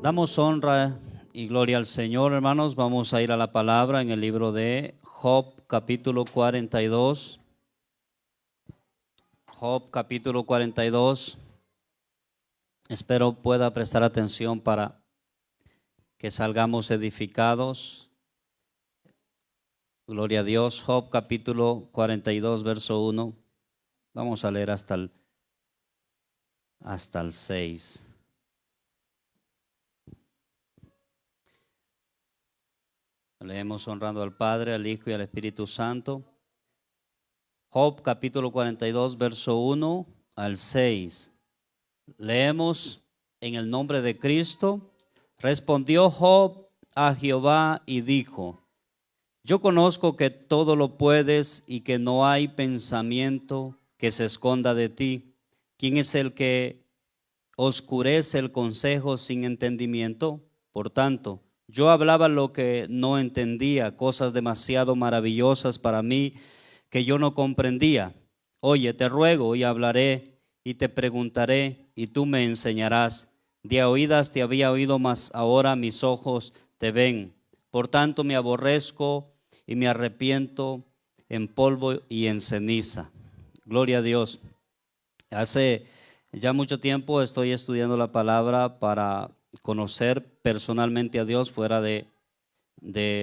Damos honra y gloria al Señor, hermanos. Vamos a ir a la palabra en el libro de Job, capítulo 42. Job, capítulo 42. Espero pueda prestar atención para que salgamos edificados. Gloria a Dios. Job, capítulo 42, verso 1. Vamos a leer hasta el 6. Leemos honrando al Padre, al Hijo y al Espíritu Santo. Job capítulo 42, verso 1 al 6. Leemos en el nombre de Cristo. Respondió Job a Jehová y dijo: Yo conozco que todo lo puedes y que no hay pensamiento que se esconda de ti. ¿Quién es el que oscurece el consejo sin entendimiento? Por tanto, yo hablaba lo que no entendía, cosas demasiado maravillosas para mí que yo no comprendía. Oye, te ruego y hablaré y te preguntaré y tú me enseñarás. De oídas te había oído, mas ahora mis ojos te ven. Por tanto me aborrezco y me arrepiento en polvo y en ceniza. Gloria a Dios. Hace ya mucho tiempo estoy estudiando la palabra para conocer personalmente a Dios fuera de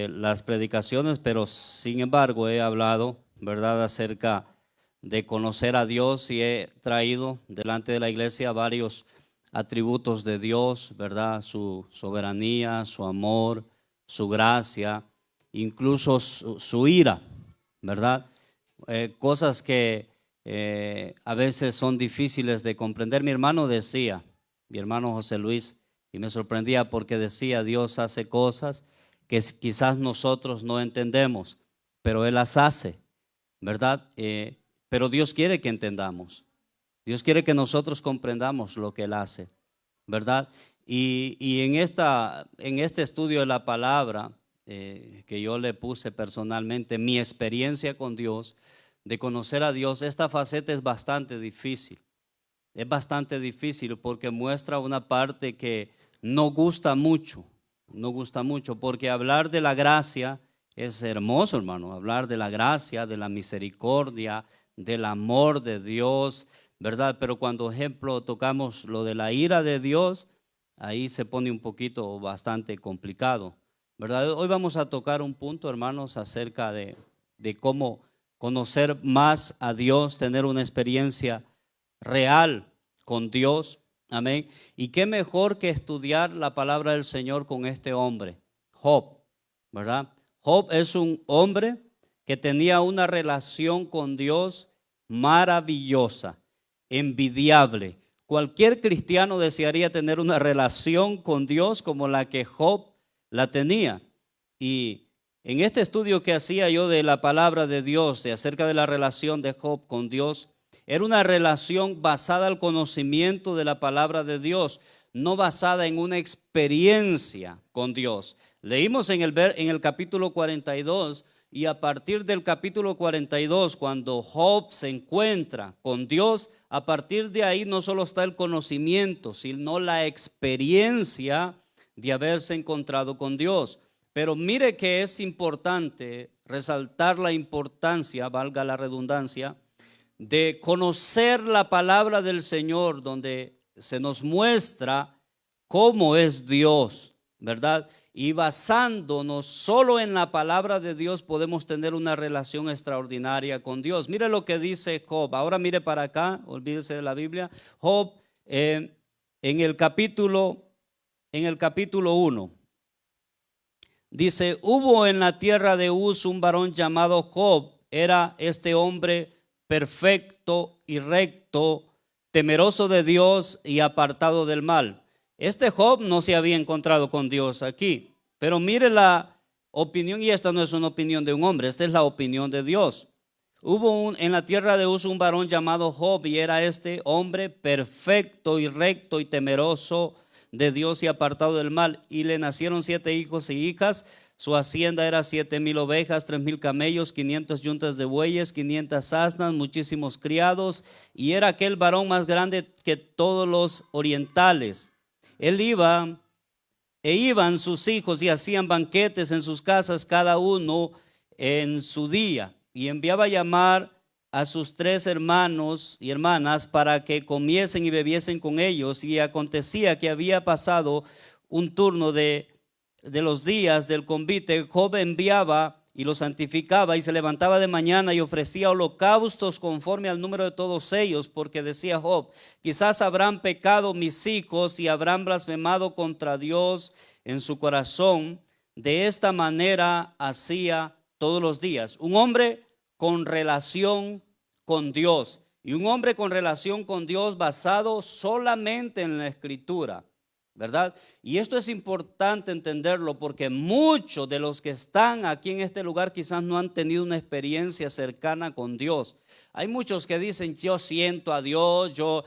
las predicaciones, pero sin embargo he hablado, ¿verdad?, acerca de conocer a Dios y he traído delante de la iglesia varios atributos de Dios, ¿verdad? Su soberanía, su amor, su gracia, incluso su ira, ¿verdad? Cosas que a veces son difíciles de comprender. Mi hermano José Luis, y me sorprendía porque decía: Dios hace cosas que quizás nosotros no entendemos, pero Él las hace, ¿verdad? Pero Dios quiere que entendamos. Dios quiere que nosotros comprendamos lo que Él hace, ¿verdad? Y en este estudio de la palabra que yo le puse personalmente, mi experiencia con Dios, de conocer a Dios, esta faceta es bastante difícil. Es bastante difícil porque muestra una parte que no gusta mucho, porque hablar de la gracia es hermoso, hermano. Hablar de la gracia, de la misericordia, del amor de Dios, ¿verdad? Pero cuando, ejemplo, tocamos lo de la ira de Dios, ahí se pone un poquito bastante complicado, ¿verdad? Hoy vamos a tocar un punto, hermanos, acerca de cómo conocer más a Dios, tener una experiencia real con Dios. Amén. Y qué mejor que estudiar la palabra del Señor con este hombre, Job, ¿verdad? Job es un hombre que tenía una relación con Dios maravillosa, envidiable. Cualquier cristiano desearía tener una relación con Dios como la que Job la tenía. Y en este estudio que hacía yo de la palabra de Dios, de acerca de la relación de Job con Dios, era una relación basada al conocimiento de la palabra de Dios, no basada en una experiencia con Dios. Leímos en el capítulo 42 y a partir del capítulo 42, cuando Job se encuentra con Dios, a partir de ahí no solo está el conocimiento, sino la experiencia de haberse encontrado con Dios. Pero mire que es importante resaltar la importancia, valga la redundancia, de conocer la palabra del Señor, donde se nos muestra cómo es Dios, ¿verdad? Y basándonos solo en la palabra de Dios podemos tener una relación extraordinaria con Dios. Mire lo que dice Job. Ahora mire para acá, olvídese de la Biblia. Job en el capítulo 1 dice: hubo en la tierra de Uz un varón llamado Job. Era este hombre perfecto y recto, temeroso de Dios y apartado del mal. Este Job no se había encontrado con Dios aquí, pero mire la opinión, y esta no es una opinión de un hombre, esta es la opinión de Dios. Hubo en la tierra de Uz un varón llamado Job, y era este hombre perfecto y recto y temeroso de Dios y apartado del mal, y le nacieron 7 hijos y hijas. Su hacienda era 7,000 ovejas, 3,000 camellos, 500 yuntas de bueyes, 500 asnas, muchísimos criados, y era aquel varón más grande que todos los orientales. Él iba E iban sus hijos y hacían banquetes en sus casas, cada uno en su día. Y enviaba a llamar a sus 3 hermanos y hermanas para que comiesen y bebiesen con ellos. Y acontecía que había pasado un turno de los días del convite. Job enviaba y los santificaba y se levantaba de mañana y ofrecía holocaustos conforme al número de todos ellos, porque decía Job: quizás habrán pecado mis hijos y habrán blasfemado contra Dios en su corazón. De esta manera hacía todos los días. Un hombre con relación con Dios, y un hombre con relación con Dios basado solamente en la Escritura, ¿verdad? Y esto es importante entenderlo, porque muchos de los que están aquí en este lugar quizás no han tenido una experiencia cercana con Dios. Hay muchos que dicen: yo siento a Dios, yo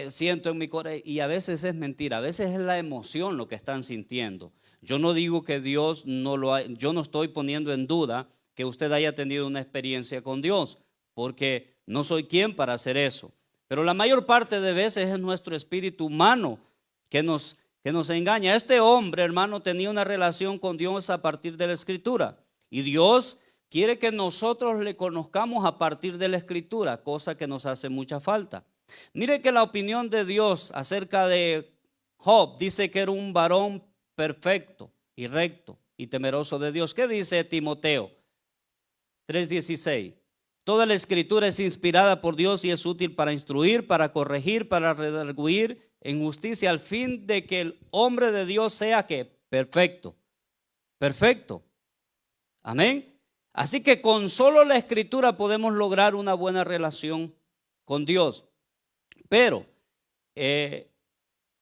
siento en mi corazón, y a veces es mentira, a veces es la emoción lo que están sintiendo. Yo no digo que Dios no lo ha, yo no estoy poniendo en duda que usted haya tenido una experiencia con Dios, porque no soy quien para hacer eso. Pero la mayor parte de veces es nuestro espíritu humano que nos engaña. Este hombre, hermano, tenía una relación con Dios a partir de la Escritura, y Dios quiere que nosotros le conozcamos a partir de la Escritura, cosa que nos hace mucha falta. Mire que la opinión de Dios acerca de Job dice que era un varón perfecto y recto y temeroso de Dios. ¿Qué dice Timoteo 3:16? Toda la Escritura es inspirada por Dios y es útil para instruir, para corregir, para redarguir en justicia, al fin de que el hombre de Dios sea que perfecto. Perfecto. Amén. Así que con solo la Escritura podemos lograr una buena relación con Dios. Pero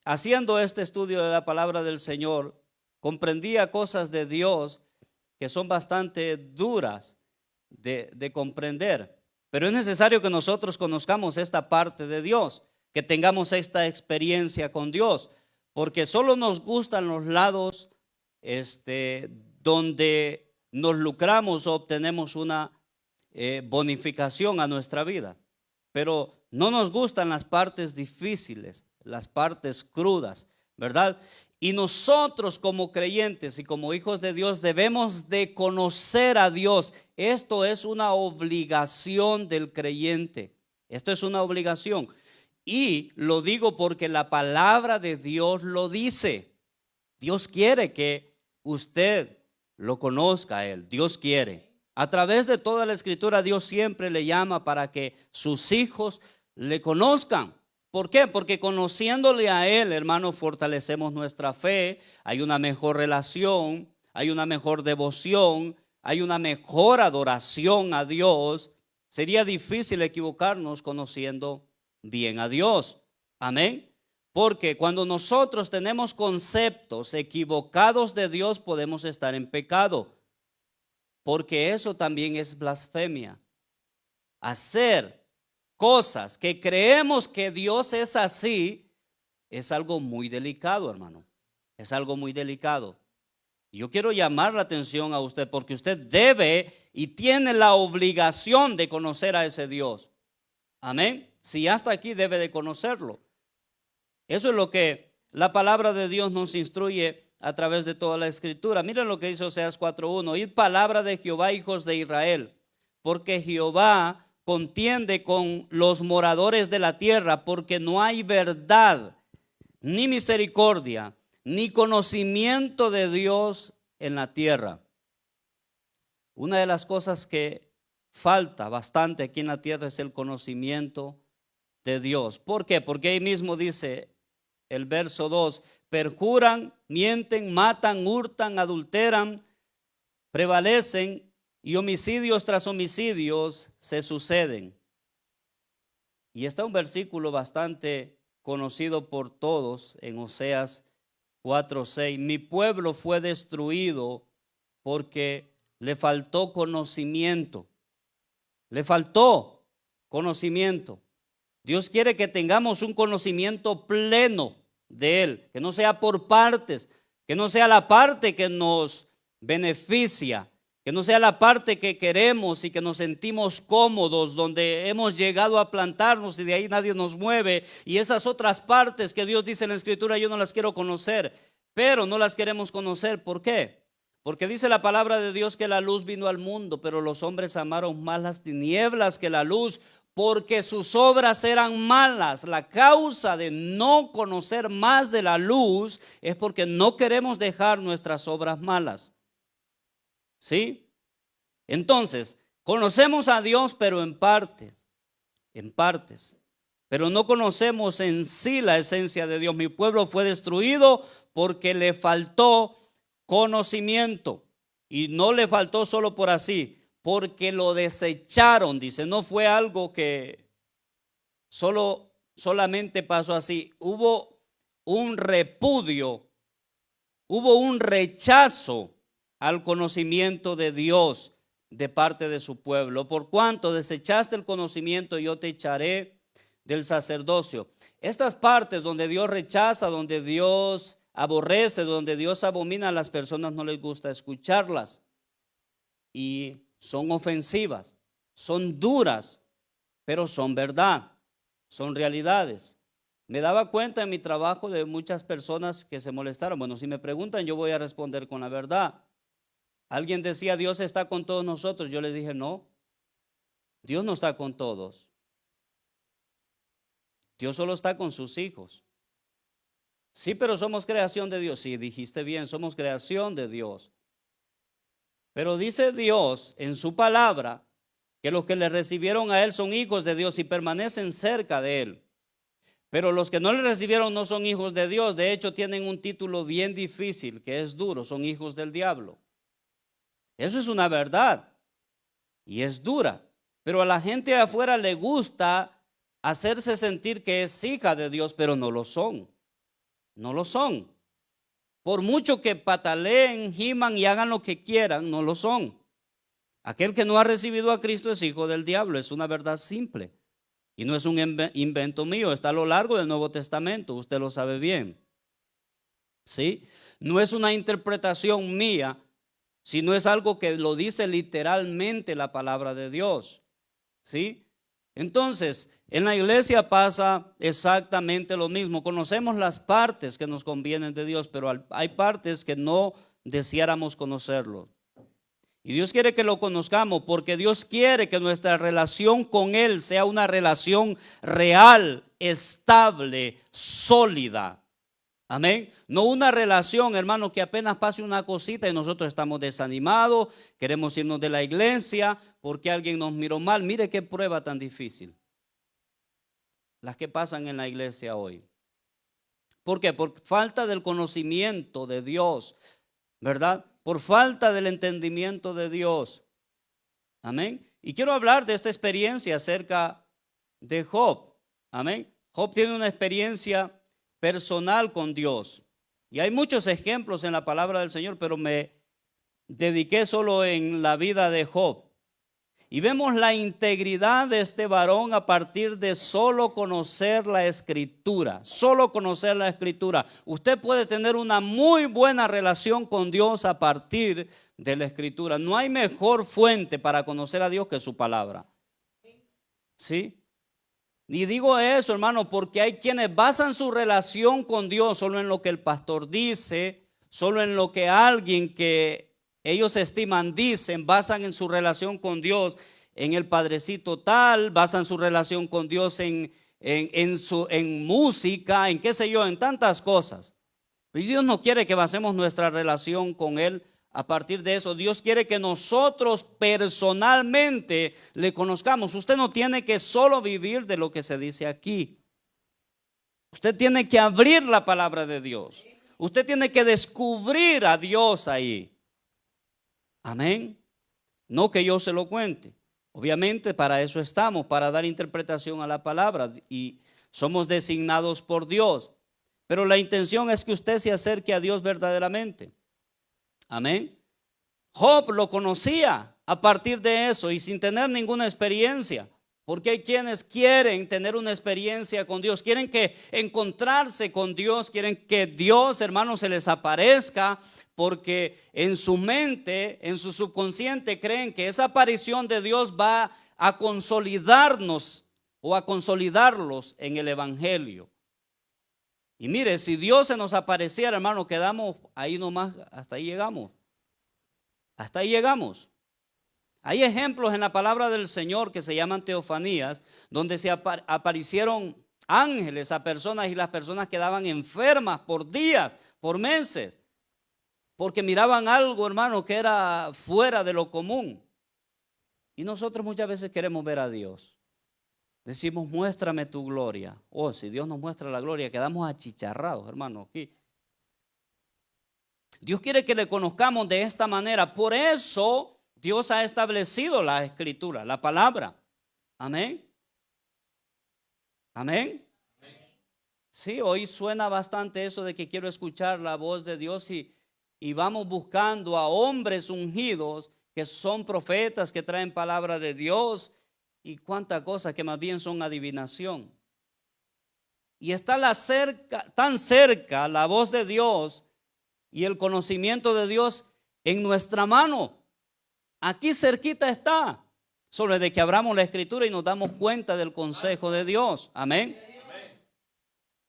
haciendo este estudio de la palabra del Señor, comprendía cosas de Dios que son bastante duras de comprender. Pero es necesario que nosotros conozcamos esta parte de Dios, que tengamos esta experiencia con Dios, porque solo nos gustan los lados donde nos lucramos o obtenemos una bonificación a nuestra vida, pero no nos gustan las partes difíciles, las partes crudas, ¿verdad? Y nosotros como creyentes y como hijos de Dios debemos de conocer a Dios. Esto es una obligación del creyente. Esto es una obligación. Y lo digo porque la palabra de Dios lo dice. Dios quiere que usted lo conozca a Él. Dios quiere. A través de toda la Escritura, Dios siempre le llama para que sus hijos le conozcan. ¿Por qué? Porque conociéndole a Él, hermano, fortalecemos nuestra fe, hay una mejor relación, hay una mejor devoción, hay una mejor adoración a Dios. Sería difícil equivocarnos conociendo bien a Dios. Amén. Porque cuando nosotros tenemos conceptos equivocados de Dios, podemos estar en pecado. Porque eso también es blasfemia. Hacer cosas que creemos que Dios es así, es algo muy delicado, hermano. Es algo muy delicado. Yo quiero llamar la atención a usted, porque usted debe y tiene la obligación de conocer a ese Dios. Amén. Si ya está aquí, debe de conocerlo. Eso es lo que la palabra de Dios nos instruye a través de toda la Escritura. Miren lo que dice Oseas 4:1. Oíd palabra de Jehová, hijos de Israel, porque Jehová contiende con los moradores de la tierra, porque no hay verdad, ni misericordia, ni conocimiento de Dios en la tierra. Una de las cosas que falta bastante aquí en la tierra es el conocimiento de Dios. ¿Por qué? Porque ahí mismo dice el verso 2: perjuran, mienten, matan, hurtan, adulteran, prevalecen, y homicidios tras homicidios se suceden. Y está un versículo bastante conocido por todos en Oseas 4:6. Mi pueblo fue destruido porque le faltó conocimiento. Le faltó conocimiento. Dios quiere que tengamos un conocimiento pleno de Él, que no sea por partes, que no sea la parte que nos beneficia, que no sea la parte que queremos y que nos sentimos cómodos, donde hemos llegado a plantarnos y de ahí nadie nos mueve, y esas otras partes que Dios dice en la Escritura yo no las quiero conocer. pero no las queremos conocer. ¿Por qué? Porque dice la palabra de Dios que la luz vino al mundo, pero los hombres amaron más las tinieblas que la luz, porque sus obras eran malas. La causa de no conocer más de la luz es porque no queremos dejar nuestras obras malas. ¿Sí? Entonces, conocemos a Dios, pero en partes, pero no conocemos en sí la esencia de Dios. Mi pueblo fue destruido porque le faltó conocimiento, y no le faltó solo por así, porque lo desecharon. Dice, no fue algo que solamente pasó así. Hubo un repudio, hubo un rechazo al conocimiento de Dios de parte de su pueblo. Por cuanto desechaste el conocimiento, yo te echaré del sacerdocio. Estas partes donde Dios rechaza, donde Dios aborrece, donde Dios abomina, a las personas no les gusta escucharlas, y son ofensivas, son duras, pero son verdad, son realidades. Me daba cuenta en mi trabajo de muchas personas que se molestaron. Bueno, si me preguntan, yo voy a responder con la verdad. Alguien decía, Dios está con todos nosotros. Yo le dije, no, Dios no está con todos. Dios solo está con sus hijos. Sí, pero somos creación de Dios. Sí, dijiste bien, somos creación de Dios. Pero dice Dios en su palabra que los que le recibieron a Él son hijos de Dios y permanecen cerca de Él. Pero los que no le recibieron no son hijos de Dios. De hecho, tienen un título bien difícil, que es duro. Son hijos del diablo. Eso es una verdad y es dura. Pero a la gente de afuera le gusta hacerse sentir que es hija de Dios, pero no lo son. No lo son. Por mucho que pataleen, giman y hagan lo que quieran, no lo son. Aquel que no ha recibido a Cristo es hijo del diablo. Es una verdad simple. Y no es un invento mío. Está a lo largo del Nuevo Testamento. Usted lo sabe bien. ¿Sí? No es una interpretación mía, sino es algo que lo dice literalmente la palabra de Dios. ¿Sí? Entonces, en la iglesia pasa exactamente lo mismo. Conocemos las partes que nos convienen de Dios, pero hay partes que no deseáramos conocerlo. Y Dios quiere que lo conozcamos, porque Dios quiere que nuestra relación con Él sea una relación real, estable, sólida. Amén. No una relación, hermano, que apenas pase una cosita y nosotros estamos desanimados, queremos irnos de la iglesia porque alguien nos miró mal. Mire qué prueba tan difícil las que pasan en la iglesia hoy. ¿Por qué? Por falta del conocimiento de Dios, ¿verdad? Por falta del entendimiento de Dios. Amén. Y quiero hablar de esta experiencia acerca de Job. Amén. Job tiene una experiencia personal con Dios. Y hay muchos ejemplos en la palabra del Señor, pero me dediqué solo en la vida de Job. Y vemos la integridad de este varón a partir de solo conocer la Escritura. Solo conocer la Escritura. Usted puede tener una muy buena relación con Dios a partir de la Escritura. No hay mejor fuente para conocer a Dios que su palabra. ¿Sí? Y digo eso, hermano, porque hay quienes basan su relación con Dios solo en lo que el pastor dice, solo en lo que alguien que ellos estiman dicen, basan en su relación con Dios en el padrecito tal, basan su relación con Dios en música, en qué sé yo, en tantas cosas. Pero Dios no quiere que basemos nuestra relación con Él a partir de eso. Dios quiere que nosotros personalmente le conozcamos. Usted no tiene que solo vivir de lo que se dice aquí. Usted tiene que abrir la palabra de Dios. Usted tiene que descubrir a Dios ahí. Amén. No que yo se lo cuente. Obviamente para eso estamos, para dar interpretación a la palabra, y somos designados por Dios. Pero la intención es que usted se acerque a Dios verdaderamente. Amén. Job lo conocía a partir de eso y sin tener ninguna experiencia. Porque hay quienes quieren tener una experiencia con Dios, quieren que encontrarse con Dios, quieren que Dios, hermanos, se les aparezca, porque en su mente, en su subconsciente, creen que esa aparición de Dios va a consolidarnos o a consolidarlos en el evangelio. Y mire, si Dios se nos apareciera, hermano, quedamos ahí nomás, hasta ahí llegamos. Hasta ahí llegamos. Hay ejemplos en la palabra del Señor que se llaman teofanías, donde se aparecieron ángeles a personas y las personas quedaban enfermas por días, por meses, porque miraban algo, hermano, que era fuera de lo común. Y nosotros muchas veces queremos ver a Dios. Decimos, muéstrame tu gloria. Oh, si Dios nos muestra la gloria, quedamos achicharrados, hermano, aquí. Dios quiere que le conozcamos de esta manera. Por eso Dios ha establecido la escritura, la palabra. Amén. Amén. Sí, hoy suena bastante eso de que quiero escuchar la voz de Dios y vamos buscando a hombres ungidos que son profetas, que traen palabra de Dios y cuánta cosa que más bien son adivinación. Y está tan cerca la voz de Dios y el conocimiento de Dios en nuestra mano. Aquí cerquita está. Solo es de que abramos la escritura y nos damos cuenta del consejo de Dios. Amén.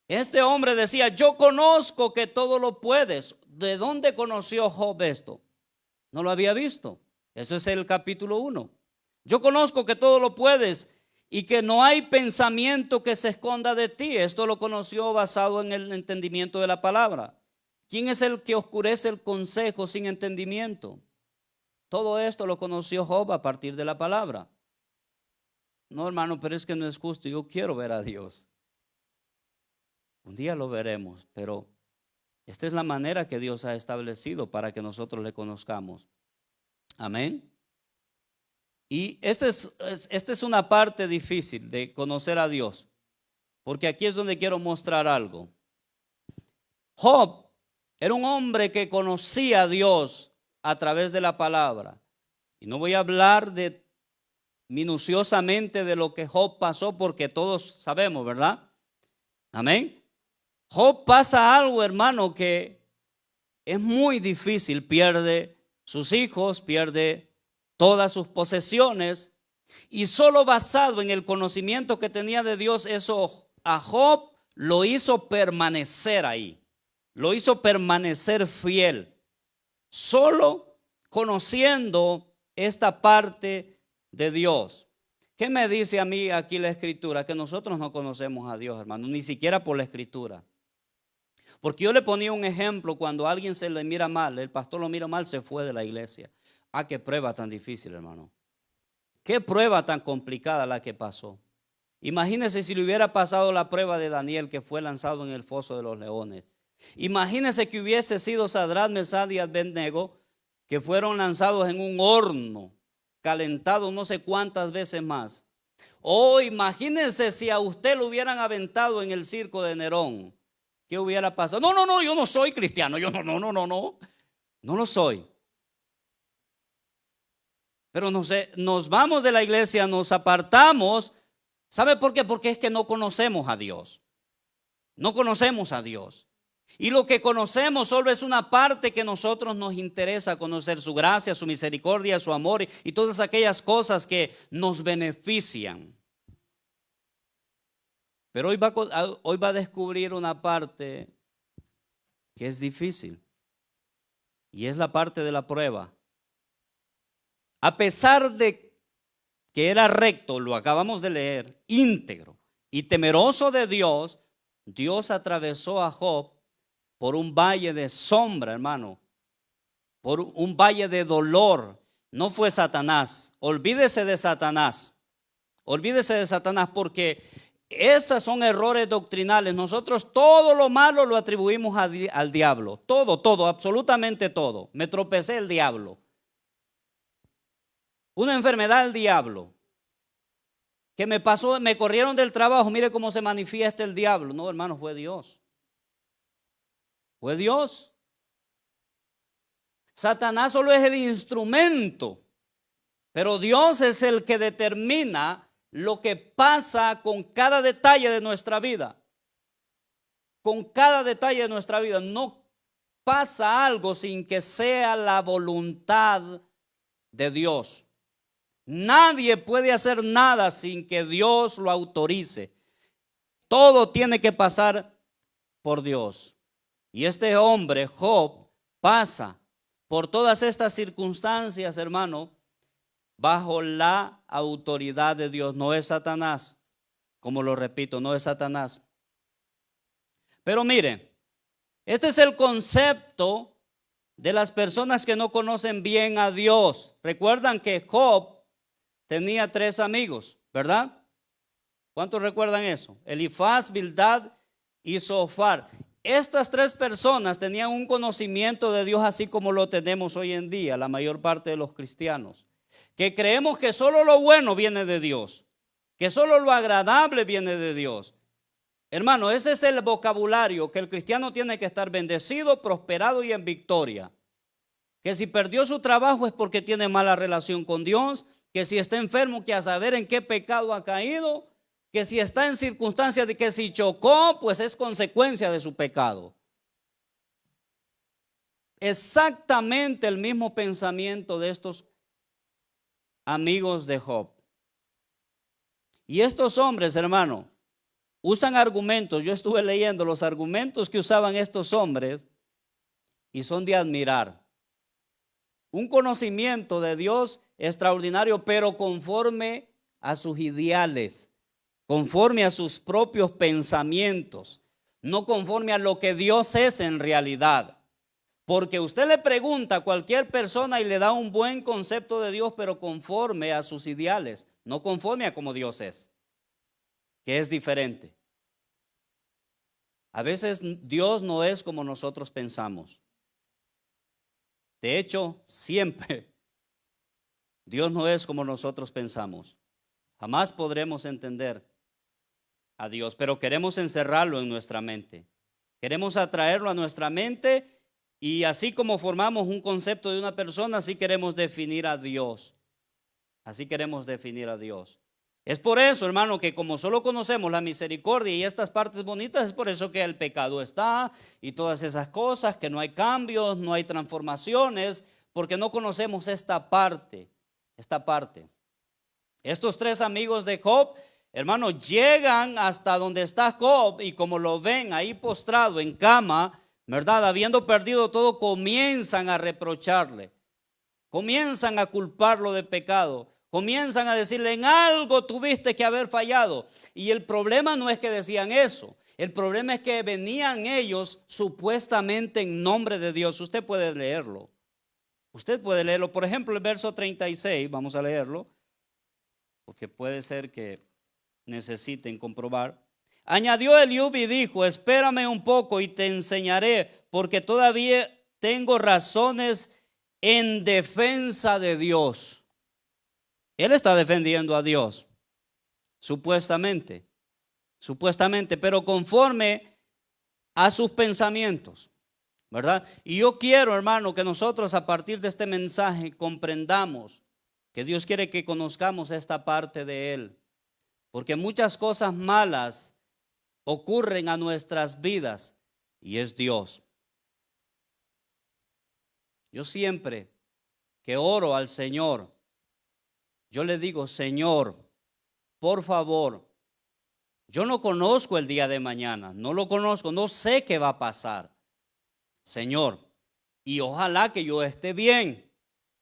Este hombre decía, yo conozco que todo lo puedes. ¿De dónde conoció Job esto? No lo había visto. Eso es el capítulo 1. Yo conozco que todo lo puedes y que no hay pensamiento que se esconda de ti. Esto lo conoció basado en el entendimiento de la palabra. ¿Quién es el que oscurece el consejo sin entendimiento? Todo esto lo conoció Job a partir de la palabra. No, hermano, pero es que no es justo. Yo quiero ver a Dios. Un día lo veremos, pero esta es la manera que Dios ha establecido para que nosotros le conozcamos. Amén. Y esta es una parte difícil de conocer a Dios, porque aquí es donde quiero mostrar algo. Job era un hombre que conocía a Dios a través de la palabra. Y no voy a hablar minuciosamente de lo que Job pasó, porque todos sabemos, ¿verdad? Amén. Job pasa algo, hermano, que es muy difícil. Pierde sus hijos, pierde todas sus posesiones. Y solo basado en el conocimiento que tenía de Dios, eso a Job lo hizo permanecer ahí. Lo hizo permanecer fiel. Solo conociendo esta parte de Dios. ¿Qué me dice a mí aquí la escritura? Que nosotros no conocemos a Dios, hermano, ni siquiera por la escritura. Porque yo le ponía un ejemplo, cuando a alguien se le mira mal, el pastor lo mira mal, se fue de la iglesia. Ah, qué prueba tan difícil, hermano. Qué prueba tan complicada la que pasó. Imagínese si le hubiera pasado la prueba de Daniel, que fue lanzado en el foso de los leones. Imagínese que hubiese sido Sadrach, Mesach y Abednego, que fueron lanzados en un horno, calentados no sé cuántas veces más. O imagínense si a usted lo hubieran aventado en el circo de Nerón. ¿Qué hubiera pasado? No, yo no soy cristiano. Yo no lo soy. Pero nos vamos de la iglesia, nos apartamos. ¿Sabe por qué? Porque es que no conocemos a Dios. No conocemos a Dios. Y lo que conocemos solo es una parte que a nosotros nos interesa conocer: su gracia, su misericordia, su amor y todas aquellas cosas que nos benefician. Pero hoy va a descubrir una parte que es difícil, y es la parte de la prueba. A pesar de que era recto, lo acabamos de leer, íntegro y temeroso de Dios, Dios atravesó a Job por un valle de sombra, hermano, por un valle de dolor. No fue Satanás. Olvídese de Satanás. Olvídese de Satanás, porque esos son errores doctrinales. Nosotros todo lo malo lo atribuimos al diablo. Todo, absolutamente todo. Me tropecé, el diablo. Una enfermedad, el diablo. Que me pasó, me corrieron del trabajo, mire cómo se manifiesta el diablo. No, hermano, fue Dios. Fue Dios. Satanás solo es el instrumento, pero Dios es el que determina lo que pasa con cada detalle de nuestra vida. Con cada detalle de nuestra vida. No pasa algo sin que sea la voluntad de Dios. Nadie puede hacer nada sin que Dios lo autorice. Todo tiene que pasar por Dios. Y este hombre, Job, pasa por todas estas circunstancias, hermano, bajo la autoridad de Dios. No es Satanás, como lo repito, no es Satanás. Pero mire, este es el concepto de las personas que no conocen bien a Dios. Recuerdan que Job tenía 3 amigos, ¿verdad? ¿Cuántos recuerdan eso? Elifaz, Bildad y Zofar. Estas 3 personas tenían un conocimiento de Dios así como lo tenemos hoy en día, la mayor parte de los cristianos, que creemos que solo lo bueno viene de Dios, que solo lo agradable viene de Dios. Hermano, ese es el vocabulario que el cristiano tiene que estar bendecido, prosperado y en victoria. Que si perdió su trabajo es porque tiene mala relación con Dios, que si está enfermo que a saber en qué pecado ha caído, que si está en circunstancias de que si chocó, pues es consecuencia de su pecado. Exactamente el mismo pensamiento de estos amigos de Job. Y estos hombres, hermano, usan argumentos. Yo estuve leyendo los argumentos que usaban estos hombres y son de admirar. Un conocimiento de Dios extraordinario, pero conforme a sus ideales, conforme a sus propios pensamientos, no conforme a lo que Dios es en realidad. Porque usted le pregunta a cualquier persona y le da un buen concepto de Dios, pero conforme a sus ideales, no conforme a como Dios es, que es diferente. A veces Dios no es como nosotros pensamos. De hecho, siempre Dios no es como nosotros pensamos. Jamás podremos entender a Dios, pero queremos encerrarlo en nuestra mente. Queremos atraerlo a nuestra mente y así como formamos un concepto de una persona, así queremos definir a Dios. Así queremos definir a Dios. Es por eso, hermano, que como solo conocemos la misericordia y estas partes bonitas, es por eso que el pecado está y todas esas cosas, que no hay cambios, no hay transformaciones, porque no conocemos esta parte, esta parte. Estos 3 amigos de Job, hermano, llegan hasta donde está Job y como lo ven ahí postrado en cama, ¿verdad? Habiendo perdido todo, comienzan a reprocharle, comienzan a culparlo de pecado. Comienzan a decirle, en algo tuviste que haber fallado. Y el problema no es que decían eso. El problema es que venían ellos supuestamente en nombre de Dios. Usted puede leerlo. Usted puede leerlo. Por ejemplo, el verso 36, vamos a leerlo, porque puede ser que necesiten comprobar. Añadió Eliub y dijo, espérame un poco y te enseñaré, porque todavía tengo razones en defensa de Dios. Él está defendiendo a Dios, supuestamente, pero conforme a sus pensamientos, ¿verdad? Y yo quiero, hermano, que nosotros a partir de este mensaje comprendamos que Dios quiere que conozcamos esta parte de Él, porque muchas cosas malas ocurren a nuestras vidas y es Dios. Yo siempre que oro al Señor, yo le digo, Señor, por favor, yo no conozco el día de mañana, no lo conozco, no sé qué va a pasar, Señor, y ojalá que yo esté bien,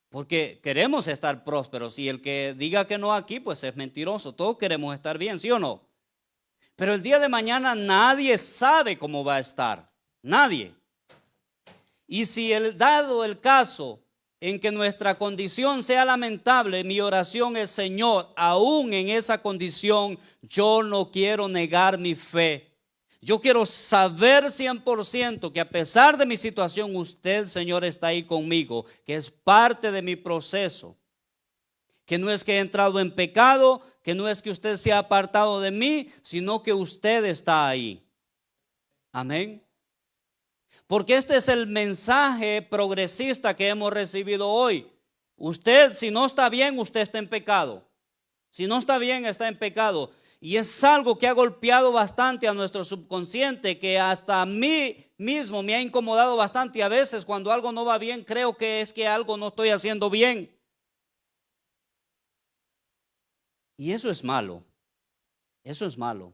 porque queremos estar prósperos, y el que diga que no aquí, pues es mentiroso, todos queremos estar bien, ¿sí o no? Pero el día de mañana nadie sabe cómo va a estar, nadie. Y si dado el caso en que nuestra condición sea lamentable, mi oración es, Señor, aún en esa condición, yo no quiero negar mi fe. Yo quiero saber 100% que a pesar de mi situación, usted, Señor, está ahí conmigo, que es parte de mi proceso. Que no es que he entrado en pecado, que no es que usted se ha apartado de mí, sino que usted está ahí. Amén. Porque este es el mensaje progresista que hemos recibido hoy. Usted, si no está bien, usted está en pecado. Si no está bien, está en pecado. Y es algo que ha golpeado bastante a nuestro subconsciente, que hasta a mí mismo me ha incomodado bastante. Y a veces cuando algo no va bien, creo que es que algo no estoy haciendo bien. Y eso es malo. Eso es malo.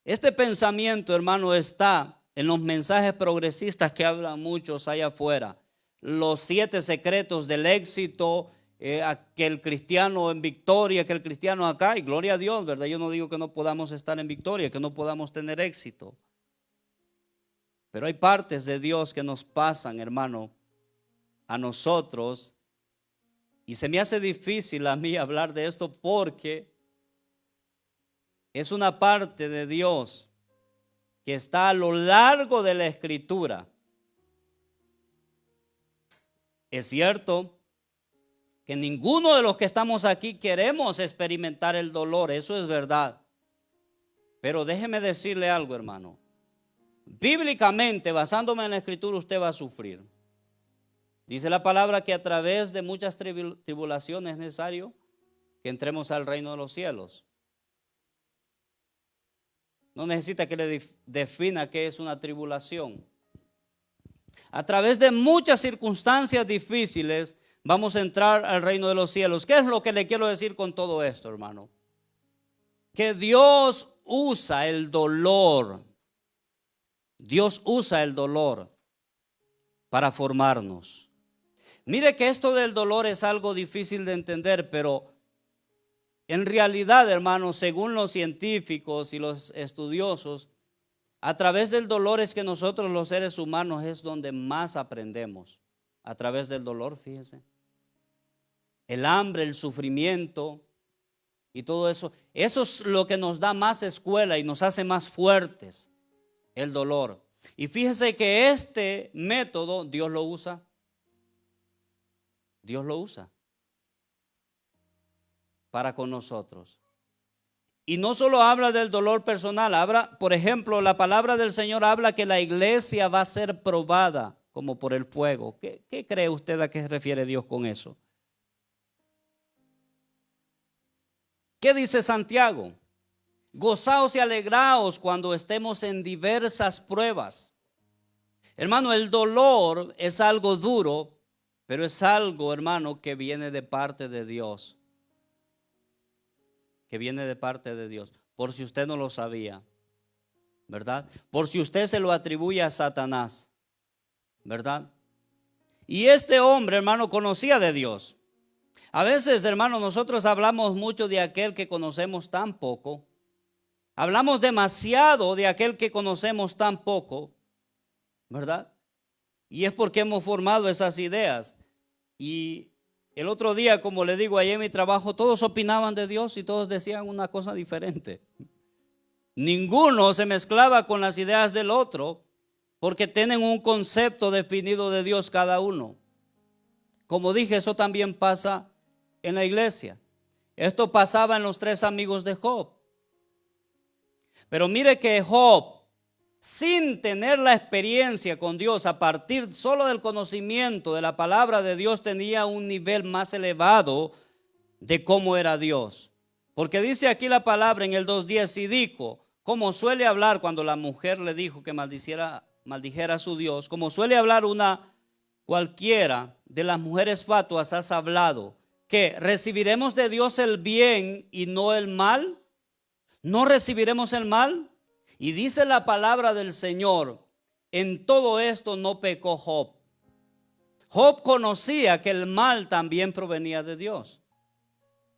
Este pensamiento, hermano, está en los mensajes progresistas que hablan muchos allá afuera. Los 7 secretos del éxito, que el cristiano en victoria, que el cristiano acá, y gloria a Dios, ¿verdad? Yo no digo que no podamos estar en victoria, que no podamos tener éxito. Pero hay partes de Dios que nos pasan, hermano, a nosotros. Y se me hace difícil a mí hablar de esto porque es una parte de Dios que está a lo largo de la Escritura. Es cierto que ninguno de los que estamos aquí queremos experimentar el dolor, eso es verdad. Pero déjeme decirle algo, hermano. Bíblicamente, basándome en la Escritura, usted va a sufrir. Dice la palabra que a través de muchas tribulaciones es necesario que entremos al reino de los cielos. No necesita que le defina qué es una tribulación. A través de muchas circunstancias difíciles vamos a entrar al reino de los cielos. ¿Qué es lo que le quiero decir con todo esto, hermano? Que Dios usa el dolor. Dios usa el dolor para formarnos. Mire que esto del dolor es algo difícil de entender, pero en realidad, hermanos, según los científicos y los estudiosos, a través del dolor es que nosotros los seres humanos es donde más aprendemos. A través del dolor, fíjense. El hambre, el sufrimiento y todo eso. Eso es lo que nos da más escuela y nos hace más fuertes, el dolor. Y fíjese que este método Dios lo usa. Dios lo usa para con nosotros. Y no solo habla del dolor personal, habla, por ejemplo, la palabra del Señor habla que la iglesia va a ser probada como por el fuego. ¿Qué cree usted a qué se refiere Dios con eso? ¿Qué dice Santiago? Gozaos y alegraos cuando estemos en diversas pruebas. Hermano, el dolor es algo duro, pero es algo, hermano, que viene de parte de Dios. Que viene de parte de Dios. Por si usted no lo sabía, ¿verdad? Por si usted se lo atribuye a Satanás, ¿verdad? Y este hombre, hermano, conocía de Dios. A veces, hermano, nosotros hablamos mucho de aquel que conocemos tan poco. Hablamos demasiado de aquel que conocemos tan poco, ¿verdad? Y es porque hemos formado esas ideas. Y el otro día, como le digo, ahí en mi trabajo, todos opinaban de Dios y todos decían una cosa diferente. Ninguno se mezclaba con las ideas del otro porque tienen un concepto definido de Dios cada uno. Como dije, eso también pasa en la iglesia. Esto pasaba en los 3 amigos de Job. Pero mire que Job, sin tener la experiencia con Dios, a partir solo del conocimiento de la palabra de Dios, tenía un nivel más elevado de cómo era Dios. Porque dice aquí la palabra en el 2:10, y dijo, como suele hablar cuando la mujer le dijo que maldijera a su Dios, como suele hablar una cualquiera de las mujeres fatuas, has hablado, que recibiremos de Dios el bien y no el mal. ¿No recibiremos el mal? Y dice la palabra del Señor, en todo esto no pecó Job. Job conocía que el mal también provenía de Dios.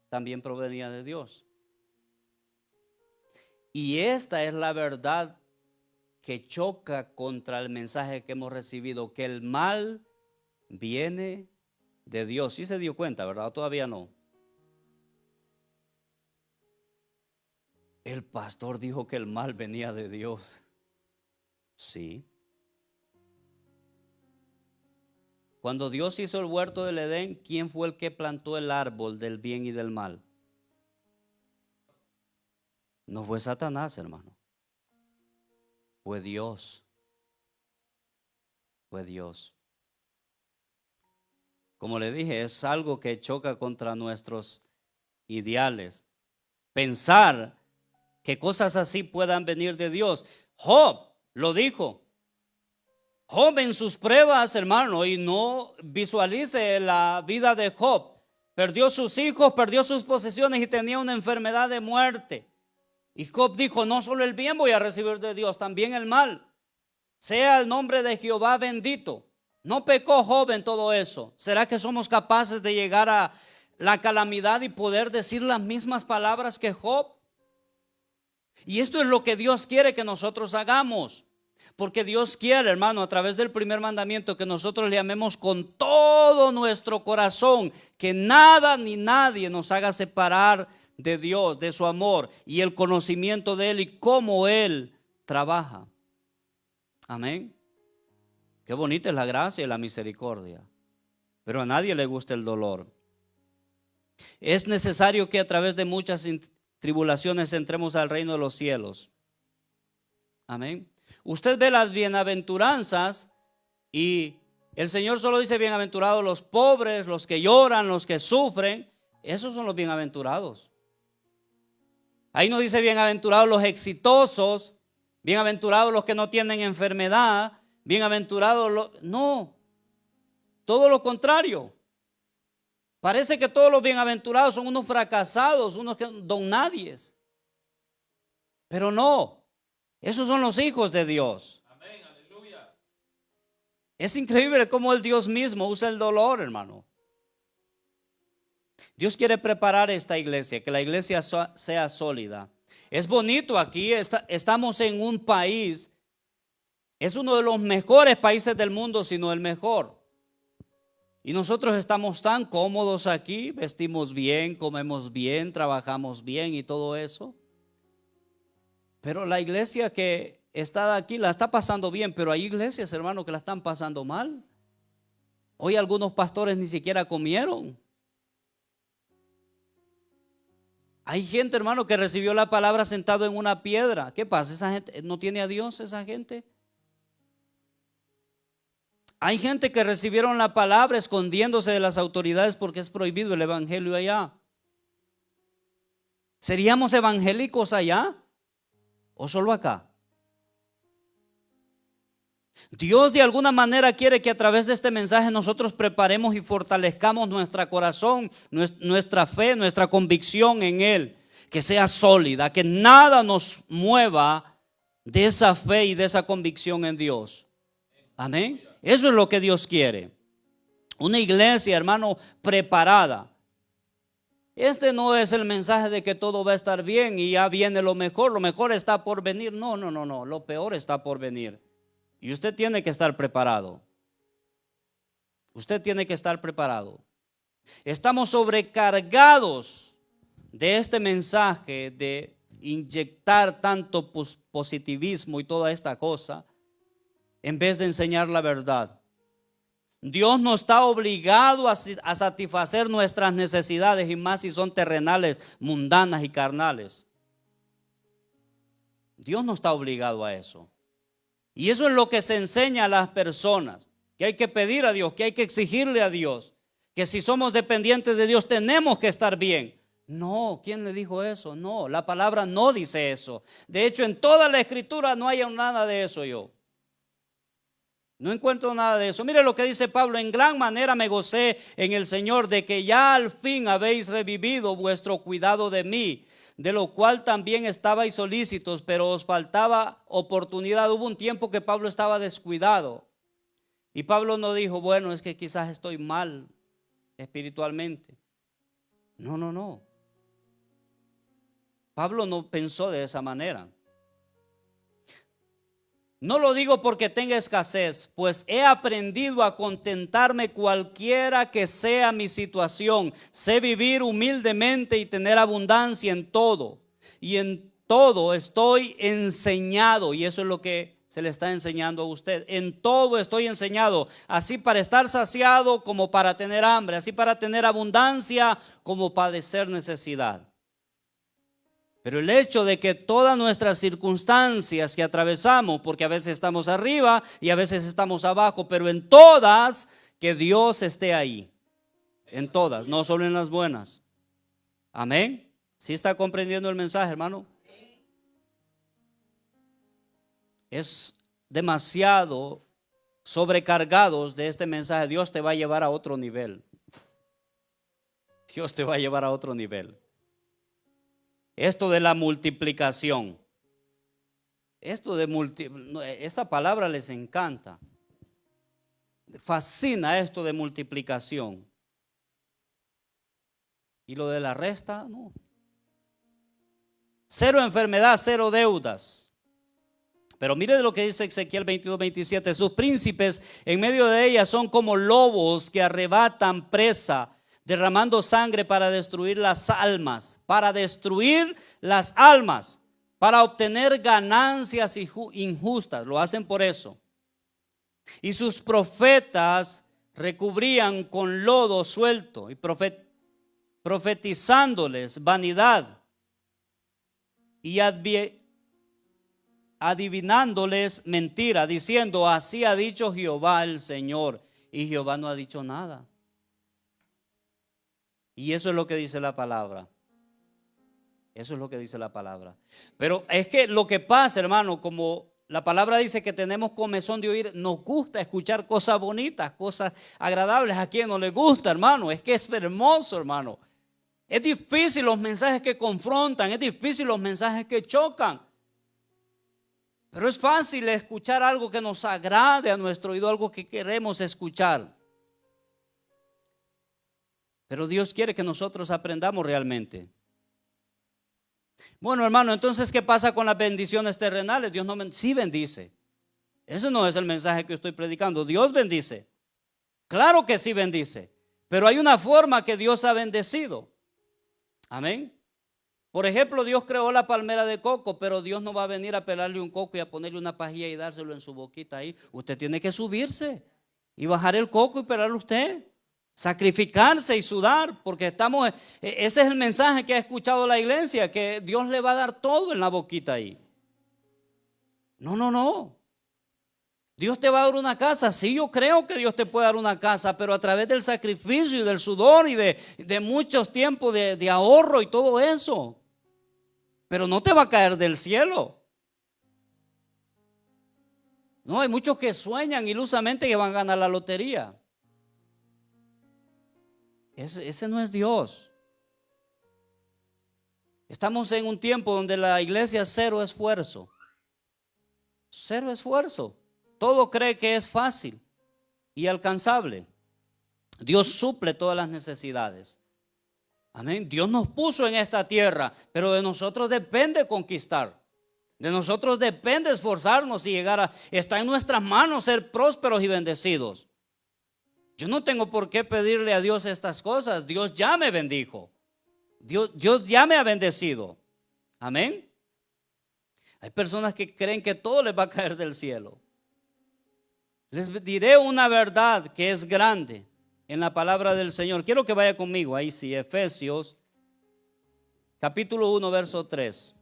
También provenía de Dios. Y esta es la verdad que choca contra el mensaje que hemos recibido, que el mal viene de Dios. Sí se dio cuenta, ¿verdad? ¿O todavía no? El pastor dijo que el mal venía de Dios. Sí. Cuando Dios hizo el huerto del Edén, ¿quién fue el que plantó el árbol del bien y del mal? No fue Satanás, hermano. Fue Dios. Fue Dios. Como le dije, es algo que choca contra nuestros ideales. Pensar que cosas así puedan venir de Dios. Job lo dijo. Job en sus pruebas, hermano, y no visualice la vida de Job. Perdió sus hijos, perdió sus posesiones y tenía una enfermedad de muerte. Y Job dijo, no solo el bien voy a recibir de Dios, también el mal. Sea el nombre de Jehová bendito. No pecó Job en todo eso. ¿Será que somos capaces de llegar a la calamidad y poder decir las mismas palabras que Job? Y esto es lo que Dios quiere que nosotros hagamos. Porque Dios quiere, hermano, a través del primer mandamiento, que nosotros le amemos con todo nuestro corazón, que nada ni nadie nos haga separar de Dios, de su amor y el conocimiento de Él y cómo Él trabaja. Amén. Qué bonita es la gracia y la misericordia, pero a nadie le gusta el dolor. Es necesario que a través de muchas tribulaciones entremos al reino de los cielos. Amén. Usted ve las bienaventuranzas y el Señor solo dice bienaventurados los pobres, los que lloran, los que sufren. Esos son los bienaventurados. Ahí no dice bienaventurados los exitosos, bienaventurados los que no tienen enfermedad, bienaventurados los... No, todo lo contrario. Parece que todos los bienaventurados son unos fracasados, unos don nadies. Pero no, esos son los hijos de Dios. Amén, aleluya. Es increíble cómo el Dios mismo usa el dolor, hermano. Dios quiere preparar esta iglesia, que la iglesia sea sólida. Es bonito aquí, estamos en un país, es uno de los mejores países del mundo, si no el mejor. Y nosotros estamos tan cómodos aquí, vestimos bien, comemos bien, trabajamos bien y todo eso. Pero la iglesia que está aquí la está pasando bien, pero hay iglesias, hermano, que la están pasando mal. Hoy algunos pastores ni siquiera comieron. Hay gente, hermano, que recibió la palabra sentado en una piedra. ¿Qué pasa? ¿Esa gente no tiene a Dios, esa gente? Hay gente que recibieron la palabra escondiéndose de las autoridades porque es prohibido el evangelio allá. ¿Seríamos evangélicos allá o solo acá? Dios de alguna manera quiere que a través de este mensaje nosotros preparemos y fortalezcamos nuestro corazón, nuestra fe, nuestra convicción en Él, que sea sólida, que nada nos mueva de esa fe y de esa convicción en Dios. Amén. Eso es lo que Dios quiere. Una iglesia, hermano, preparada. Este no es el mensaje de que todo va a estar bien y ya viene lo mejor está por venir. No, lo peor está por venir. Y usted tiene que estar preparado. Usted tiene que estar preparado. Estamos sobrecargados de este mensaje de inyectar tanto positivismo y toda esta cosa, en vez de enseñar la verdad. Dios no está obligado a satisfacer nuestras necesidades, y más si son terrenales, mundanas y carnales. Dios no está obligado a eso. Y eso es lo que se enseña a las personas, que hay que pedir a Dios, que hay que exigirle a Dios, que si somos dependientes de Dios tenemos que estar bien. No, ¿quién le dijo eso? No, la palabra no dice eso. De hecho, en toda la escritura no hay nada de eso yo. No encuentro nada de eso. Mire lo que dice Pablo: en gran manera me gocé en el Señor de que ya al fin habéis revivido vuestro cuidado de mí, de lo cual también estabais solícitos, pero os faltaba oportunidad. Hubo un tiempo que Pablo estaba descuidado. Y Pablo no dijo, bueno, es que quizás estoy mal espiritualmente. No. Pablo no pensó de esa manera. No lo digo porque tenga escasez, pues he aprendido a contentarme cualquiera que sea mi situación. Sé vivir humildemente y tener abundancia en todo. Y en todo estoy enseñado, y eso es lo que se le está enseñando a usted. En todo estoy enseñado, así para estar saciado como para tener hambre, así para tener abundancia como padecer necesidad. Pero el hecho de que todas nuestras circunstancias que atravesamos, porque a veces estamos arriba y a veces estamos abajo, pero en todas, que Dios esté ahí. En todas, no solo en las buenas. Amén. ¿Sí está comprendiendo el mensaje, hermano? Es demasiado sobrecargados de este mensaje. Dios te va a llevar a otro nivel. Dios te va a llevar a otro nivel. esto de la multiplicación. Esta palabra les encanta. Fascina esto de multiplicación. Y lo de la resta, no. Cero enfermedad, cero deudas. Pero mire lo que dice Ezequiel 22:27. Sus príncipes en medio de ella son como lobos que arrebatan presa, derramando sangre para destruir las almas. Para destruir las almas. Para obtener ganancias injustas. Lo hacen por eso. Y sus profetas recubrían con lodo suelto y profetizándoles vanidad y adivinándoles mentira, diciendo: así ha dicho Jehová el Señor. Y Jehová no ha dicho nada. Y eso es lo que dice la palabra. Eso es lo que dice la palabra. Pero es que lo que pasa, hermano, como la palabra dice que tenemos comezón de oír, nos gusta escuchar cosas bonitas, cosas agradables. ¿A quien no le gusta, hermano? Es que es hermoso, hermano. Es difícil los mensajes que confrontan, es difícil los mensajes que chocan. Pero es fácil escuchar algo que nos agrade a nuestro oído, algo que queremos escuchar. Pero Dios quiere que nosotros aprendamos realmente. Bueno, hermano, entonces, ¿qué pasa con las bendiciones terrenales? Dios sí bendice. Ese no es el mensaje que estoy predicando. Dios bendice. Claro que sí bendice. Pero hay una forma que Dios ha bendecido. Amén. Por ejemplo, Dios creó la palmera de coco, pero Dios no va a venir a pelarle un coco y a ponerle una pajilla y dárselo en su boquita ahí. Usted tiene que subirse y bajar el coco y pelarlo usted. Sacrificarse y sudar, porque ese es el mensaje que ha escuchado la iglesia, que Dios le va a dar todo en la boquita ahí. No. Dios te va a dar una casa. Sí, yo creo que Dios te puede dar una casa, pero a través del sacrificio y del sudor y de muchos tiempos de ahorro y todo eso. Pero no te va a caer del cielo. No, hay muchos que sueñan ilusamente que van a ganar la lotería. Ese no es Dios. Estamos en un tiempo donde la iglesia es cero esfuerzo. Cero esfuerzo. Todo cree que es fácil y alcanzable. Dios suple todas las necesidades. Amén. Dios nos puso en esta tierra, pero de nosotros depende conquistar. De nosotros depende esforzarnos y llegar está en nuestras manos ser prósperos y bendecidos. Yo no tengo por qué pedirle a Dios estas cosas. Dios ya me bendijo. Dios ya me ha bendecido. Amén. Hay personas que creen que todo les va a caer del cielo. Les diré una verdad que es grande en la palabra del Señor. Quiero que vaya conmigo ahí, sí, Efesios capítulo 1, verso 3.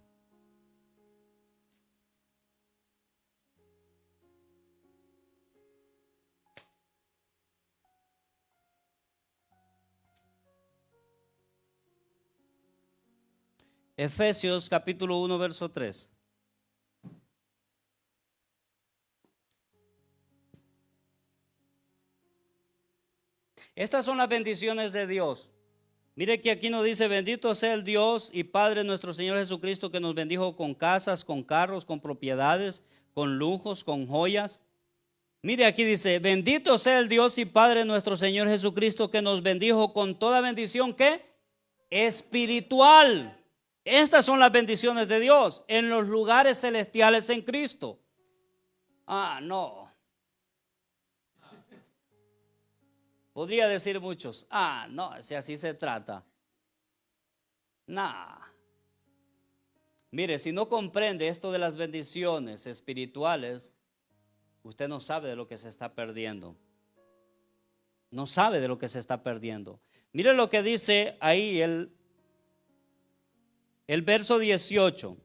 Efesios capítulo 1, verso 3. Estas son las bendiciones de Dios. Mire que aquí nos dice: bendito sea el Dios y Padre nuestro Señor Jesucristo, que nos bendijo con casas, con carros, con propiedades, con lujos, con joyas. Mire aquí dice: bendito sea el Dios y Padre nuestro Señor Jesucristo, que nos bendijo con toda bendición, ¿qué? Espiritual. Estas son las bendiciones de Dios en los lugares celestiales en Cristo. No. Podría decir muchos: no, si así se trata. Mire, si no comprende esto de las bendiciones espirituales, usted no sabe de lo que se está perdiendo. No sabe de lo que se está perdiendo. Mire lo que dice ahí el verso 18.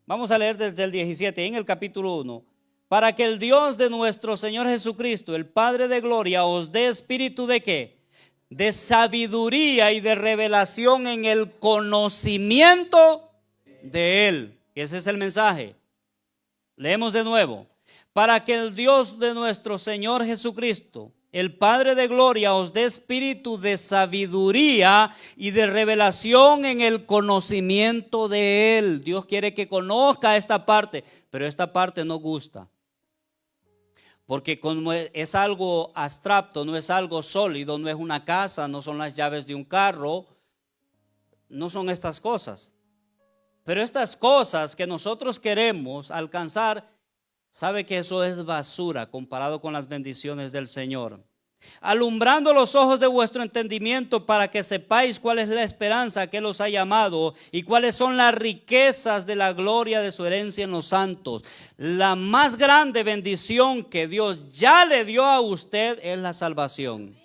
Vamos a leer desde el 17 en el capítulo 1. Para que el Dios de nuestro Señor Jesucristo, el Padre de gloria, os dé espíritu de ¿qué? De sabiduría y de revelación en el conocimiento de Él. Ese es el mensaje. Leemos de nuevo. Para que el Dios de nuestro Señor Jesucristo, el Padre de gloria, os dé espíritu de sabiduría y de revelación en el conocimiento de Él. Dios quiere que conozca esta parte, pero esta parte no gusta. Porque como es algo abstracto, no es algo sólido, no es una casa, no son las llaves de un carro, no son estas cosas. Pero estas cosas que nosotros queremos alcanzar, sabe que eso es basura comparado con las bendiciones del Señor. Alumbrando los ojos de vuestro entendimiento para que sepáis cuál es la esperanza que Él os ha llamado y cuáles son las riquezas de la gloria de su herencia en los santos. La más grande bendición que Dios ya le dio a usted es la salvación.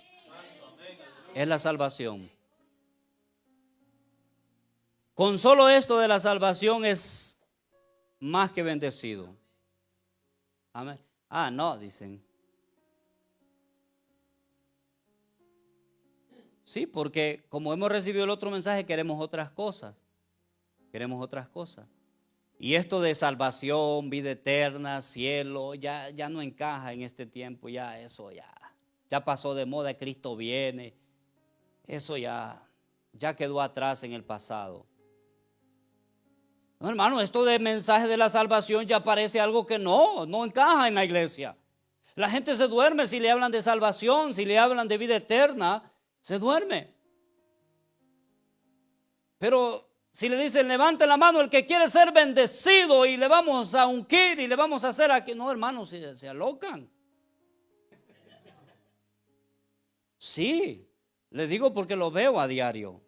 Es la salvación. Con solo esto de la salvación es más que bendecido. Amén. Ah, no, dicen. Sí, porque como hemos recibido el otro mensaje, queremos otras cosas. Queremos otras cosas. Y esto de salvación, vida eterna, cielo, ya no encaja en este tiempo. Ya eso ya pasó de moda. Cristo viene. Eso ya quedó atrás en el pasado. No, hermano, esto de mensaje de la salvación ya parece algo que no encaja en la iglesia. La gente se duerme si le hablan de salvación, si le hablan de vida eterna. Se duerme. Pero si le dicen levante la mano el que quiere ser bendecido y le vamos a ungir y le vamos a hacer aquí, no, hermanos, se alocan. Sí, le digo porque lo veo a diario.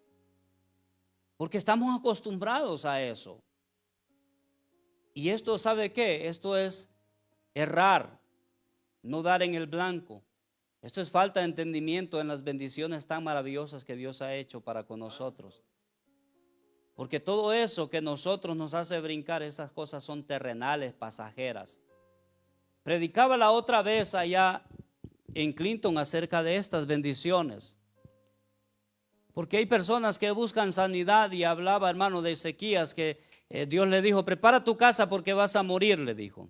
Porque estamos acostumbrados a eso. Y esto, ¿sabe qué? Esto es errar, no dar en el blanco. Esto es falta de entendimiento en las bendiciones tan maravillosas que Dios ha hecho para con nosotros. Porque todo eso que nosotros nos hace brincar, esas cosas son terrenales, pasajeras. Predicaba la otra vez allá en Clinton acerca de estas bendiciones. Porque hay personas que buscan sanidad y hablaba, hermano, de Ezequías que Dios le dijo, prepara tu casa porque vas a morir, le dijo.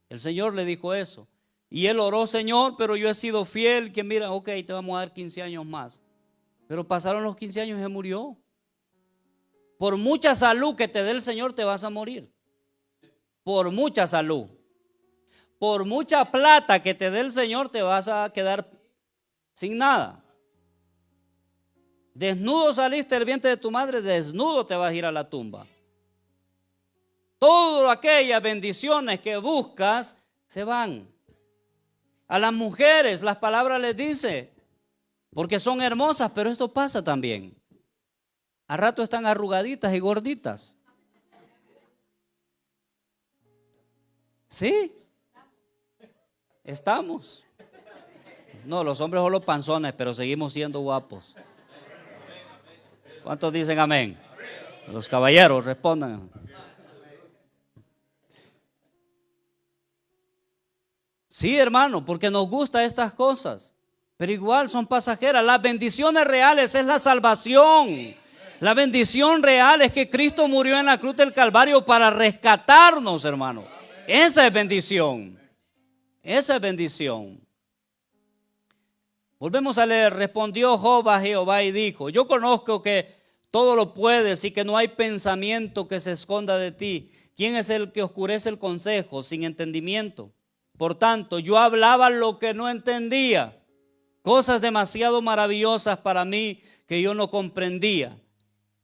El Señor le dijo eso. Y él oró, Señor, pero yo he sido fiel, que mira, ok, te vamos a dar 15 años más. Pero pasaron los 15 años y se murió. Por mucha salud que te dé el Señor te vas a morir. Por mucha salud. Por mucha plata que te dé el Señor te vas a quedar sin nada. Desnudo saliste del vientre de tu madre, desnudo te vas a ir a la tumba. Todas aquellas bendiciones que buscas se van. A las mujeres las palabras les dice, porque son hermosas, pero esto pasa también. A rato están arrugaditas y gorditas. Sí, estamos. No, los hombres son los panzones, pero seguimos siendo guapos. ¿Cuántos dicen amén? Los caballeros respondan. Sí, hermano, porque nos gustan estas cosas, pero igual son pasajeras. Las bendiciones reales es la salvación. La bendición real es que Cristo murió en la cruz del Calvario para rescatarnos, hermano. Esa es bendición. Esa es bendición. Volvemos a leer. Respondió Job a Jehová y dijo, yo conozco que todo lo puedes y que no hay pensamiento que se esconda de ti. ¿Quién es el que oscurece el consejo sin entendimiento? Por tanto, yo hablaba lo que no entendía, cosas demasiado maravillosas para mí que yo no comprendía.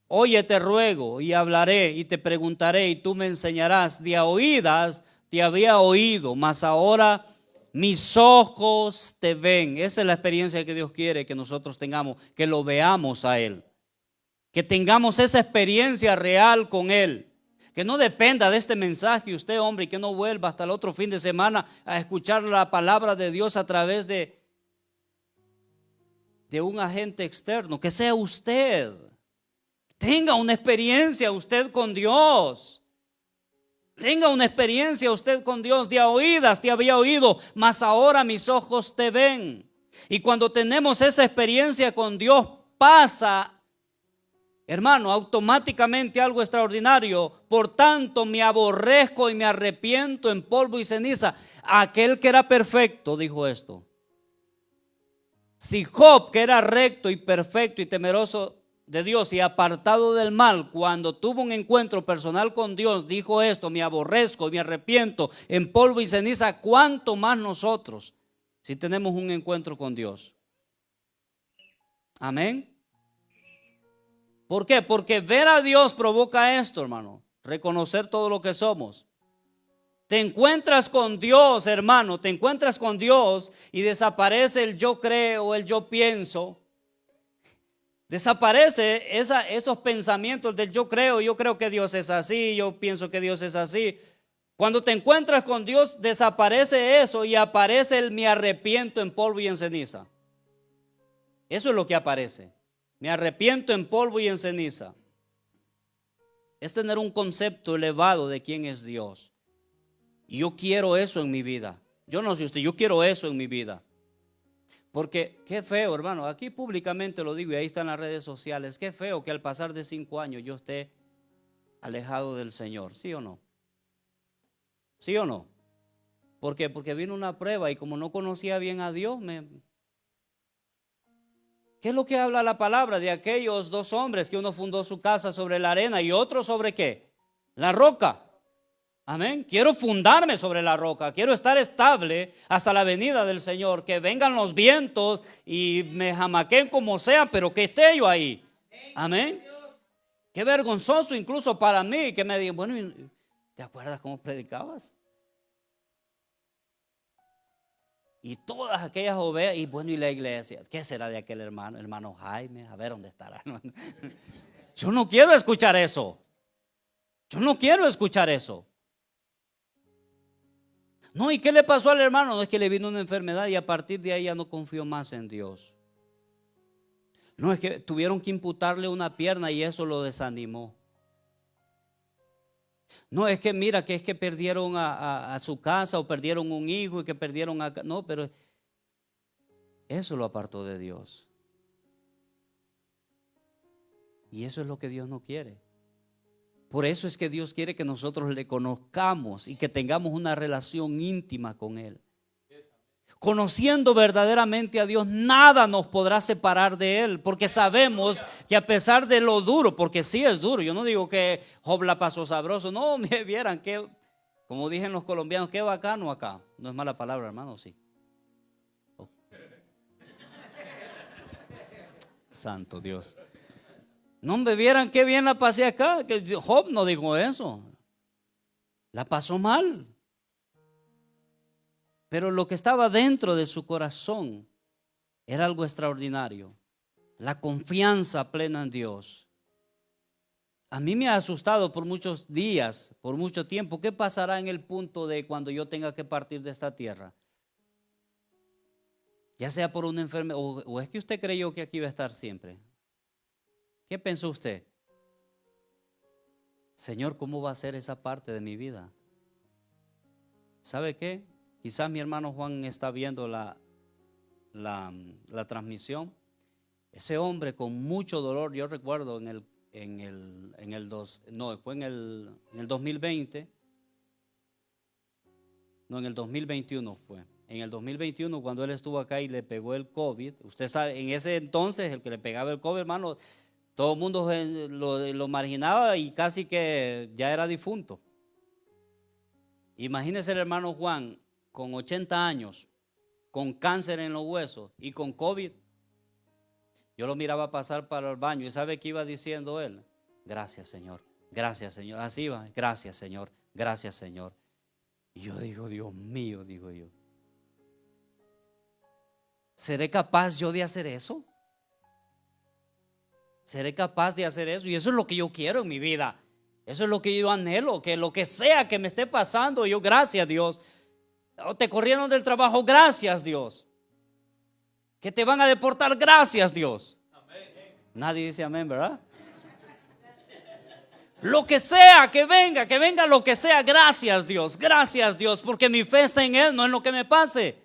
Oye, te ruego y hablaré y te preguntaré y tú me enseñarás. De a oídas te había oído, mas ahora mis ojos te ven. Esa es la experiencia que Dios quiere que nosotros tengamos, que lo veamos a Él, que tengamos esa experiencia real con Él. Que no dependa de este mensaje usted, hombre, y que no vuelva hasta el otro fin de semana a escuchar la palabra de Dios a través de un agente externo. Que sea usted. Tenga una experiencia usted con Dios. Tenga una experiencia usted con Dios. De a oídas te había oído, mas ahora mis ojos te ven. Y cuando tenemos esa experiencia con Dios, pasa, hermano, automáticamente algo extraordinario. Por tanto, me aborrezco y me arrepiento en polvo y ceniza. Aquel que era perfecto dijo esto. Si Job, que era recto y perfecto y temeroso de Dios y apartado del mal, cuando tuvo un encuentro personal con Dios, dijo esto: me aborrezco y me arrepiento en polvo y ceniza, ¿cuánto más nosotros si tenemos un encuentro con Dios? Amén. ¿Por qué? Porque ver a Dios provoca esto, hermano, reconocer todo lo que somos. Te encuentras con Dios, hermano, te encuentras con Dios y desaparece el yo creo, el yo pienso. Desaparece esos pensamientos del yo creo que Dios es así, yo pienso que Dios es así. Cuando te encuentras con Dios, desaparece eso y aparece el me arrepiento en polvo y en ceniza. Eso es lo que aparece. Me arrepiento en polvo y en ceniza. Es tener un concepto elevado de quién es Dios. Y yo quiero eso en mi vida. Yo no sé usted, yo quiero eso en mi vida. Porque qué feo, hermano, aquí públicamente lo digo y ahí están las redes sociales. Qué feo que al pasar de 5 años yo esté alejado del Señor. ¿Sí o no? ¿Sí o no? ¿Por qué? Porque vino una prueba y como no conocía bien a Dios, ¿qué es lo que habla la palabra de aquellos 2 hombres que uno fundó su casa sobre la arena y otro sobre qué? La roca. Amén. Quiero fundarme sobre la roca, quiero estar estable hasta la venida del Señor, que vengan los vientos y me jamaqueen como sea, pero que esté yo ahí. Amén. Qué vergonzoso incluso para mí que me digan, bueno, ¿te acuerdas cómo predicabas? Y todas aquellas ovejas, y bueno, y la iglesia, ¿qué será de aquel hermano Jaime? A ver dónde estará. Yo no quiero escuchar eso. Yo no quiero escuchar eso. No, ¿y qué le pasó al hermano? No, es que le vino una enfermedad y a partir de ahí ya no confió más en Dios. No, es que tuvieron que imputarle una pierna y eso lo desanimó. No, es que mira, que es que perdieron a su casa o perdieron un hijo y que perdieron a... No, pero eso lo apartó de Dios. Y eso es lo que Dios no quiere. Por eso es que Dios quiere que nosotros le conozcamos y que tengamos una relación íntima con Él. Conociendo verdaderamente a Dios, nada nos podrá separar de Él, porque sabemos que a pesar de lo duro, porque sí es duro, yo no digo que Job la pasó sabroso, no, me vieran que, como dicen los colombianos, qué bacano acá. No es mala palabra, hermano, sí. Oh. Santo Dios. No me vieran qué bien la pasé acá, que Job no dijo eso. La pasó mal. Pero lo que estaba dentro de su corazón era algo extraordinario. La confianza plena en Dios. A mí me ha asustado por muchos días, por mucho tiempo. ¿Qué pasará en el punto de cuando yo tenga que partir de esta tierra? Ya sea por una enfermedad, o es que usted creyó que aquí iba a estar siempre. ¿Qué pensó usted? Señor, ¿cómo va a ser esa parte de mi vida? ¿Sabe qué? Quizás mi hermano Juan está viendo la transmisión. Ese hombre con mucho dolor, yo recuerdo en el 2020. No, en el 2021 fue. En el 2021 cuando él estuvo acá y le pegó el COVID. Usted sabe, en ese entonces el que le pegaba el COVID, hermano, todo el mundo lo marginaba y casi que ya era difunto. Imagínese el hermano Juan con 80 años, con cáncer en los huesos y con COVID. Yo lo miraba pasar para el baño y ¿sabe qué iba diciendo él? Gracias, Señor, gracias, Señor. Así va, gracias, Señor, gracias, Señor. Y yo digo, Dios mío, digo yo, ¿seré capaz yo de hacer eso? ¿Seré capaz de hacer eso? Y eso es lo que yo quiero en mi vida. Eso es lo que yo anhelo, que lo que sea que me esté pasando, yo, gracias Dios. Te corrieron del trabajo, gracias Dios. Que te van a deportar, gracias Dios. Amén. Nadie dice amén, ¿verdad? Lo que sea, que venga lo que sea, gracias Dios, porque mi fe está en Él, no en lo que me pase.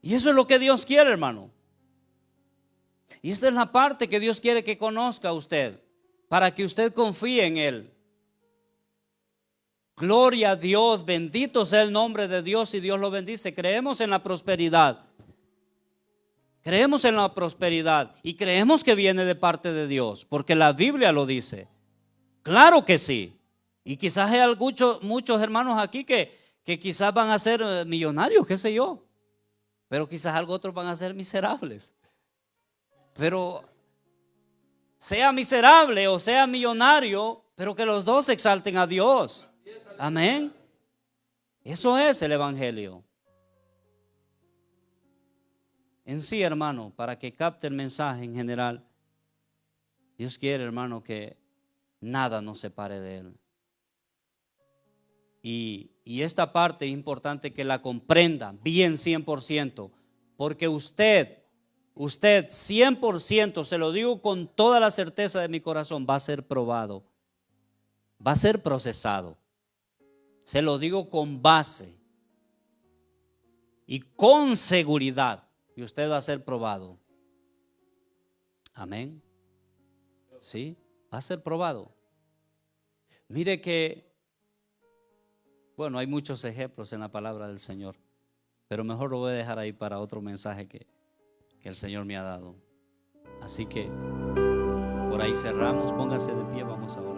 Y eso es lo que Dios quiere, hermano. Y esta es la parte que Dios quiere que conozca usted, para que usted confíe en Él. Gloria a Dios, bendito sea el nombre de Dios y Dios lo bendice. Creemos en la prosperidad. Creemos en la prosperidad y creemos que viene de parte de Dios, porque la Biblia lo dice. Claro que sí. Y quizás hay muchos hermanos aquí que quizás van a ser millonarios, qué sé yo. Pero quizás algo otros van a ser miserables. Pero sea miserable o sea millonario, pero que los dos exalten a Dios. Amén. Eso es el evangelio. En sí, hermano, para que capte el mensaje en general, Dios quiere, hermano, que nada nos separe de Él. Y esta parte es importante que la comprenda bien 100%, porque usted 100%, se lo digo con toda la certeza de mi corazón, va a ser probado, va a ser procesado. Se lo digo con base y con seguridad, y usted va a ser probado. Amén. Sí, va a ser probado. Mire que, bueno, hay muchos ejemplos en la palabra del Señor, pero mejor lo voy a dejar ahí para otro mensaje que el Señor me ha dado. Así que por ahí cerramos, póngase de pie, vamos a orar.